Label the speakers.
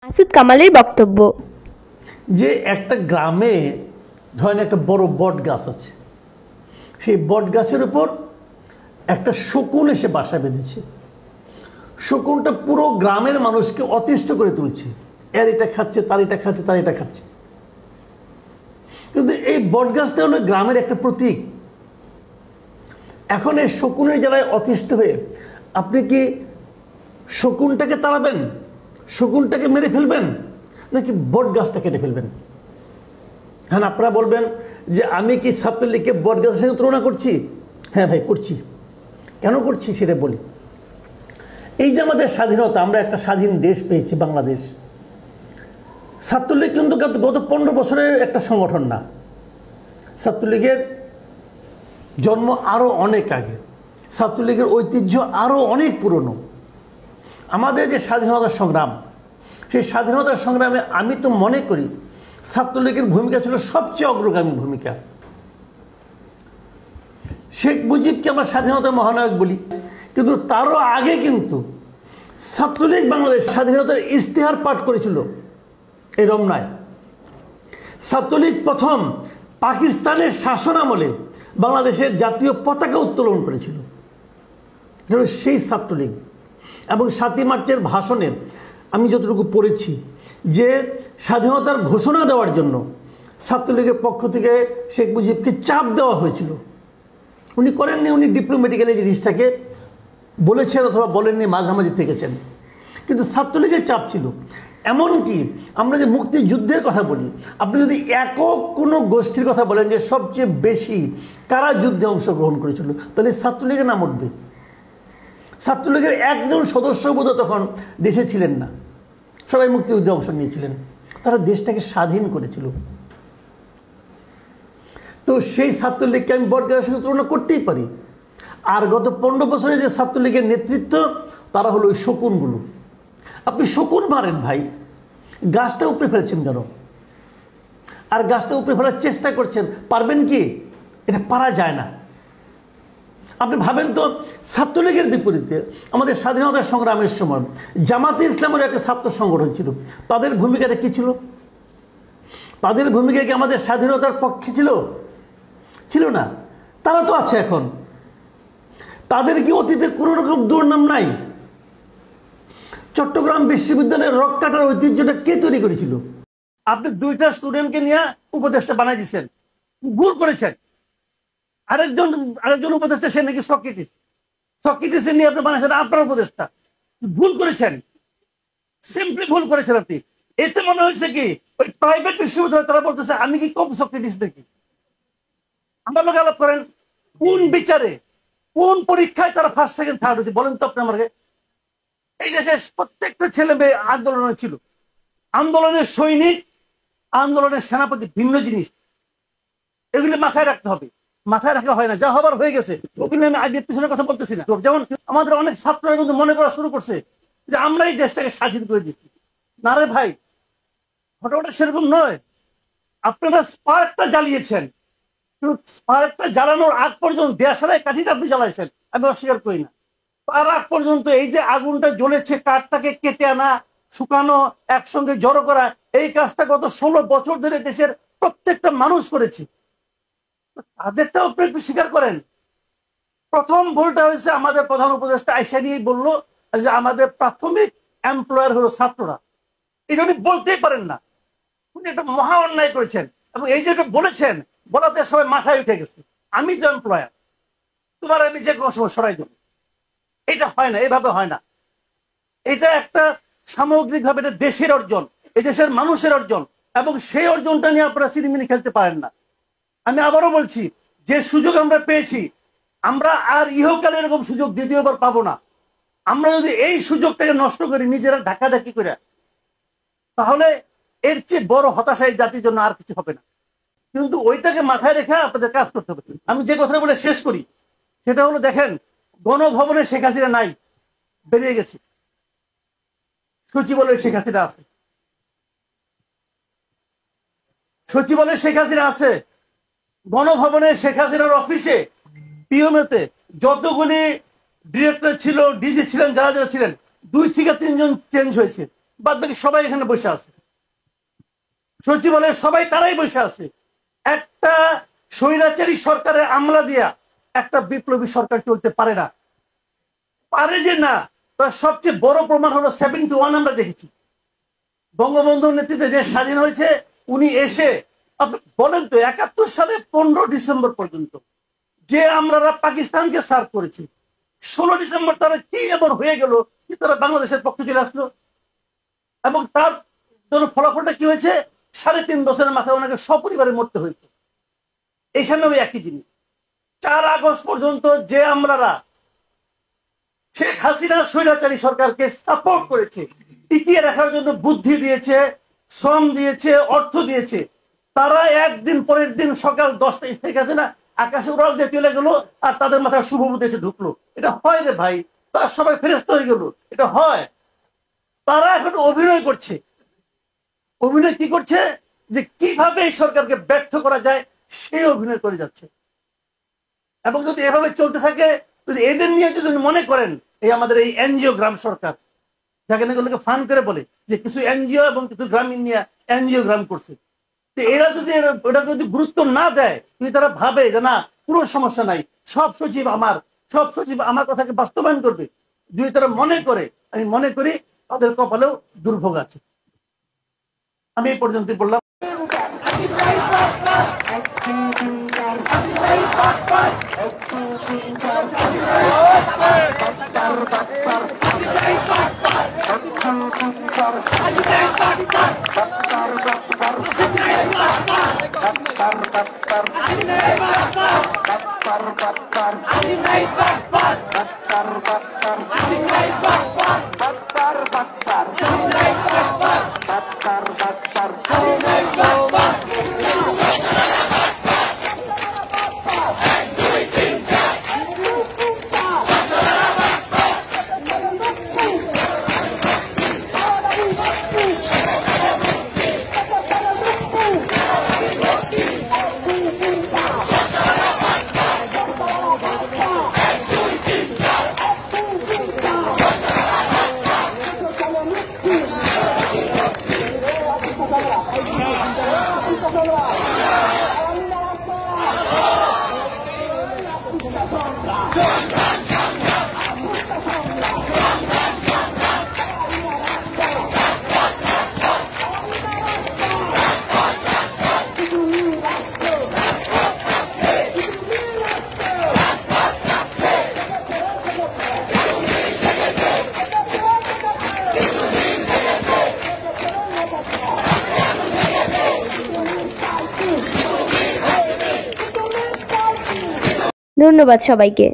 Speaker 1: মাসুদ কামালের বক্তব্য,
Speaker 2: যে একটা গ্রামে ধরেন একটা বড় বট গাছ আছে, সেই বট গাছের উপর একটা শকুন এসে বাসা বেঁধেছে। শকুনটা পুরো গ্রামের মানুষকে অতিষ্ঠ করে তুলছে, এর এটা খাচ্ছে, তার এটা খাচ্ছে, তার এটা খাচ্ছে। কিন্তু এই বট গাছটা হলো গ্রামের একটা প্রতীক। এখন এই শকুনের জ্বালায় অতিষ্ঠ হয়ে আপনি কি শকুনটাকে তাড়াবেন, শকুনটাকে মেরে ফেলবেন, নাকি বট গাছটা কেটে ফেলবেন? হ্যাঁ, আপনারা বলবেন যে আমি কি ছাত্রলীগকে বট গাছের সঙ্গে তুলনা করছি? হ্যাঁ ভাই, করছি। কেন করছি সেটা বলি। এই যে আমাদের স্বাধীনতা, আমরা একটা স্বাধীন দেশ পেয়েছি বাংলাদেশ। ছাত্রলীগ কিন্তু গত 15 বছরের একটা সংগঠন না। ছাত্রলীগের জন্ম আরও অনেক আগে, ছাত্রলীগের ঐতিহ্য আরও অনেক পুরনো। আমাদের যে স্বাধীনতা সংগ্রাম, সেই স্বাধীনতা সংগ্রামে আমি তো মনে করি ছাত্রলীগের ভূমিকা ছিল সবচেয়ে অগ্রগামী ভূমিকা। শেখ মুজিবকে আমরা স্বাধীনতার মহানায়ক বলি, কিন্তু তারও আগে কিন্তু ছাত্রলীগ বাংলাদেশ স্বাধীনতার ইশতেহার পাঠ করেছিল এই রমনায়। ছাত্রলীগ প্রথম পাকিস্তানের শাসন আমলে বাংলাদেশের জাতীয় পতাকা উত্তোলন করেছিল, এটা হলো সেই ছাত্রলীগ। এবং 7ই মার্চের ভাষণে আমি যতটুকু পড়েছি যে স্বাধীনতার ঘোষণা দেওয়ার জন্য ছাত্রলীগের পক্ষ থেকে শেখ মুজিবকে চাপ দেওয়া হয়েছিল। উনি করেননি, উনি ডিপ্লোম্যাটিক্যালি জিনিসটাকে বলেছেন অথবা বলেননি, মাঝামাঝি থেকেছেন, কিন্তু ছাত্রলীগের চাপ ছিল। এমনকি আমরা যে মুক্তিযুদ্ধের কথা বলি, আপনি যদি একক কোনো গোষ্ঠীর কথা বলেন যে সবচেয়ে বেশি কারা যুদ্ধে অংশগ্রহণ করেছিল, তাহলে ছাত্রলীগের নাম উঠবে। ছাত্রলীগের একজন সদস্য বোধ তখন দেশে ছিলেন না, সবাই মুক্তিযুদ্ধে অংশ নিয়েছিলেন, তারা দেশটাকে স্বাধীন করেছিল। তো সেই ছাত্রলীগকে আমি বটগাছের সঙ্গে তুলনা করতেই পারি। আর গত 15 বছরে যে ছাত্রলীগের নেতৃত্ব, তারা হলো ওই শকুনগুলো। আপনি শকুন মারেন ভাই, গাছটা উপড়ে ফেলেছেন কেন? আর গাছটা উপড়ে ফেলার চেষ্টা করছেন, পারবেন কি? এটা পারা যায় না। আপনি ভাবেন তো, ছাত্রলীগের বিপরীতে আমাদের স্বাধীনতা সংগ্রামের সময় জামাতে ইসলামের একটা ছাত্র সংগঠন ছিল, তাদের ভূমিকাটা কি ছিল? তাদের ভূমিকা কি আমাদের স্বাধীনতার পক্ষে ছিল? ছিল না। তারা তো আছে এখন। তাদের কি অতীতে কোনো রকম দুর্নাম নাই? চট্টগ্রাম বিশ্ববিদ্যালয়ের রক কাটার ঐতিহ্যটা কে তৈরি করেছিল? আপনি 2টা স্টুডেন্টকে নিয়ে উপদেষ্টা বানাই দিচ্ছেন, ভুল করেছেন। আরেকজন উপদেষ্টা, সে নাকি সক্রেটিস নিয়ে আপনি বানাইছেন আপনার উপদেষ্টা, ভুল করেছেন, সিম্পলি ভুল করেছেন আপনি। এতে মনে হয়েছে কি ওই প্রাইভেট বিশ্ববিদ্যালয় তারা বলতেছে আমি কি কম সক্রেটিস দেখি? আমার লোক আলাপ করেন, কোন বিচারে, কোন পরীক্ষায় তারা ফার্স্ট সেকেন্ড থার্ড হয়েছে বলেন তো আপনি আমাকে। এই দেশে প্রত্যেকটা ছেলে মেয়ে আন্দোলনে ছিল। আন্দোলনের সৈনিক, আন্দোলনের সেনাপতি ভিন্ন জিনিস। এগুলি মাথায় রাখতে হবে, মাথায় রাখা হয় না, যা হবার হয়ে গেছে। ওখানে আমি আগের পিছনের কথা বলতেছি না। যেমন আমাদের অনেক ছাত্ররা কিন্তু মনে করা শুরু করছে যে আমরা এই দেশটাকে স্বাধীন করে দিচ্ছি। না রে ভাই, ঘটনাটা সেরকম নয়। আপনারা স্পার্কটা জ্বালিয়েছেন, স্পার্কটা জ্বালানোর আগ পর্যন্ত দেশালাই কাঠিটা আপনি জ্বালাইছেন, আমি অস্বীকার করি না। তার আগ পর্যন্ত এই যে আগুনটা জ্বলেছে, কাঠটাকে কেটে আনা, শুকানো, একসঙ্গে জড়ো করা, এই কাজটা গত 16 বছর ধরে দেশের প্রত্যেকটা মানুষ করেছে। তাদেরটাও আপনি একটু স্বীকার করেন। প্রথম ভুলটা হয়েছে আমাদের প্রধান উপদেষ্টা আইসা নিয়ে বললো যে আমাদের প্রাথমিক এমপ্লয়ার হলো ছাত্ররা। এটা উনি বলতেই পারেন না, উনি একটা মহা অন্যায় করেছেন। এবং এই যে বলেছেন, বলাতে সবাই মাথায় উঠে গেছে, আমি তো এমপ্লয়ার, তোমার আমি যে কোনো সময় সরাই দেবো। এটা হয় না, এভাবে হয় না। এটা একটা সামগ্রিকভাবে এটা দেশের অর্জন, এই দেশের মানুষের অর্জন, এবং সেই অর্জনটা নিয়ে আপনারা সিনেমিনি খেলতে পারেন না। আমি আবারও বলছি, যে সুযোগ আমরা পেয়েছি, আমরা আর ইহকালে এরকম সুযোগ দ্বিতীয়বার পাবো না। আমরা যদি এই সুযোগটাকে নষ্ট করি নিজেরা ঢাকাঢাকি করে, তাহলে এর চেয়ে বড় হতাশা এই জাতির জন্য আর কিছু হবে না। কিন্তু ওইটাকে মাথায় রেখে আপনাদের কাজ করতে হবে। আমি যে কথা বলে শেষ করি সেটা হলো, দেখেন, গণভবনে শেখ হাসিনা নাই, বেরিয়ে গেছে। সচিবালয়ে শেখ হাসিনা আছে, সচিবালয়ে শেখ হাসিনা আছে। গণভবনে শেখ হাসিনার অফিসে পিএমএতে যতগুলি ডিরেক্টর ছিল, ডিজি ছিলেন, যারা যারা ছিলেন, 2 থেকে 3 জন চেঞ্জ হয়েছে। বাদ বাকি সবাই এখানে বসে আছে, সচিবালয়ে সবাই তারাই বসে আছে। একটা স্বৈরাচারী সরকারের আমলা দিয়া একটা বিপ্লবী সরকার চলতে পারে না, পারে যে না তার সবচেয়ে বড় প্রমাণ হলো 71 আমরা দেখেছি। বঙ্গবন্ধুর নেতৃত্বে দেশ স্বাধীন হয়েছে, উনি এসে আপনি বলেন তো 71 সালে 15 ডিসেম্বর পর্যন্ত যে আমরা পাকিস্তানকে সার্ভ করেছি, 16 ডিসেম্বর তারা কি এমন হয়ে গেল যে তারা বাংলাদেশের পক্ষে চলে আসলো, এবং তার জন্য ফলাফলটা কি হয়েছে? 3.5 বছরের মাথায় ওনাকে সপরিবারে মরতে হয়েছে। এখানেও একই জিনিস। 4 আগস্ট পর্যন্ত যে আমরারা শেখ হাসিনা স্বৈরাচারী সরকারকে সাপোর্ট করেছে, টিকিয়ে রাখার জন্য বুদ্ধি দিয়েছে, শ্রম দিয়েছে, অর্থ দিয়েছে, তারা একদিন পরের দিন সকাল 10টায় শেখ হাসিনা আকাশে উড়াল দিয়ে চলে গেল, আর তাদের মাথায় শুভ বুদ্ধি এসে ঢুকলো। এটা হয় রে ভাই, তারা সবাই ফেরেশতা হয়ে গেল, এটা হয়। তারা এখন অভিনয় করছে। অভিনয় কি করছে? যে কিভাবে এই সরকারকে ব্যর্থ করা যায় সে অভিনয় করে যাচ্ছে। এবং যদি এভাবে চলতে থাকে, যদি এদের নিয়ে যদি মনে করেন এই আমাদের এই এনজিও গ্রাম সরকার, যাকে নাকি ফান করে বলে যে কিছু এনজিও এবং কিছু গ্রামীণ নিয়ে এনজিও গ্রাম করছে, এরা যদি ওটা যদি গুরুত্ব না দেয়, যদি তারা ভাবে যে না কোনো সমস্যা নাই, সব সচিব আমার কথাকে বাস্তবায়ন করবে, যদি তারা মনে করে, আমি মনে করি তাদের কপালেও দুর্ভোগ আছে। আমি এই পর্যন্ত বললাম।
Speaker 1: ধন্যবাদ সবাইকে।